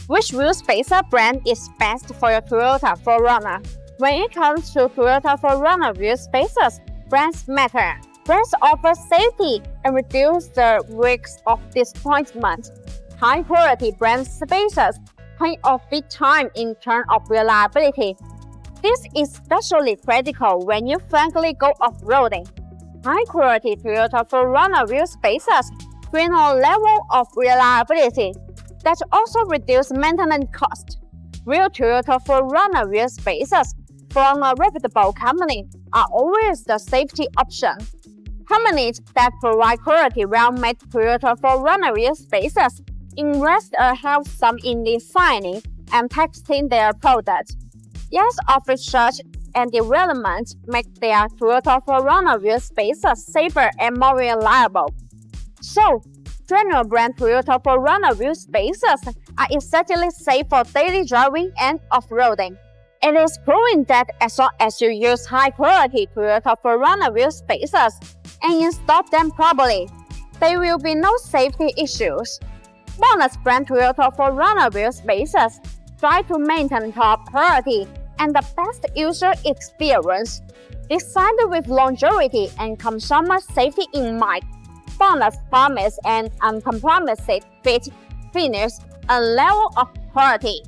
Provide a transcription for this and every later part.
Which wheel spacer brand is best for your Toyota 4Runner? When it comes to Toyota 4Runner wheel spacers, brands matter. Brands offer safety and reduce the risks of disappointment. High-quality brand spacers pay off big time in terms of reliability. This is especially critical when you frankly go off-roading. High-quality Toyota 4Runner wheel spacers bring a level of reliability that also reduce maintenance costs. Real Toyota 4Runner wheel spacers from a reputable company are always the safety option. Companies that provide quality well-made Toyota 4Runner wheel spacers invest a health sum in designing and testing their products. Years of research and development make their Toyota 4Runner wheel spacers safer and more reliable. So, general brand Toyota 4Runner wheel spacers are exactly safe for daily driving and off-roading. It is proven that as long as you use high-quality Toyota 4Runner wheel spacers and install them properly, there will be no safety issues. BONOSS brand Toyota 4Runner wheel spacers try to maintain top quality and the best user experience. Designed with longevity and consumer safety in mind, BONOSS promise an uncompromised fit, finish, and level of quality.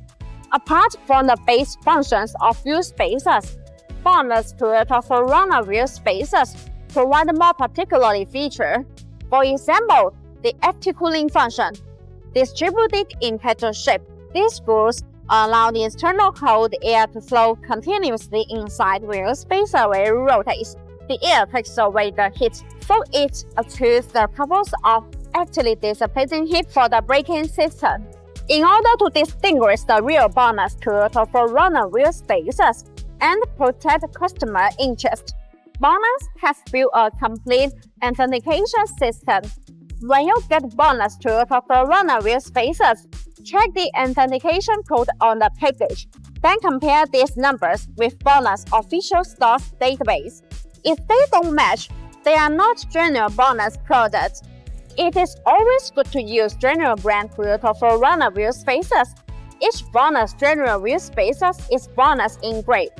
Apart from the base functions of wheel spacers, BONOSS Toyota 4Runner wheel spacers provide more particular features. For example, the active cooling function. Distributed in petal shape, these screws allow the external cold air to flow continuously inside wheel spacer when it rotates. The air takes away the heat, so it achieves the purpose of actually dissipating heat for the braking system. In order to distinguish the real BONOSS Toyota 4Runner wheel spacers and protect customer interest, BONOSS has built a complete authentication system. When you get BONOSS Toyota 4Runner wheel spacers, check the authentication code on the package. Then compare these numbers with BONOSS official stores database. If they don't match, they are not genuine BONOSS products. It is always good to use genuine brand Toyota 4Runner wheel spacers. Each BONOSS genuine wheel spacers is BONOSS engraved.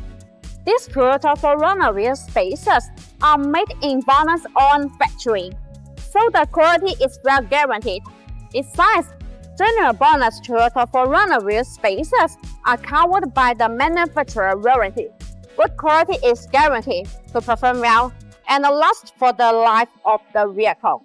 These Toyota 4Runner wheel spacers are made in BONOSS own factory, so the quality is well guaranteed. Besides, genuine BONOSS Toyota 4Runner wheel spacers are covered by the manufacturer warranty. Good quality is guaranteed to perform well and last for the life of the vehicle.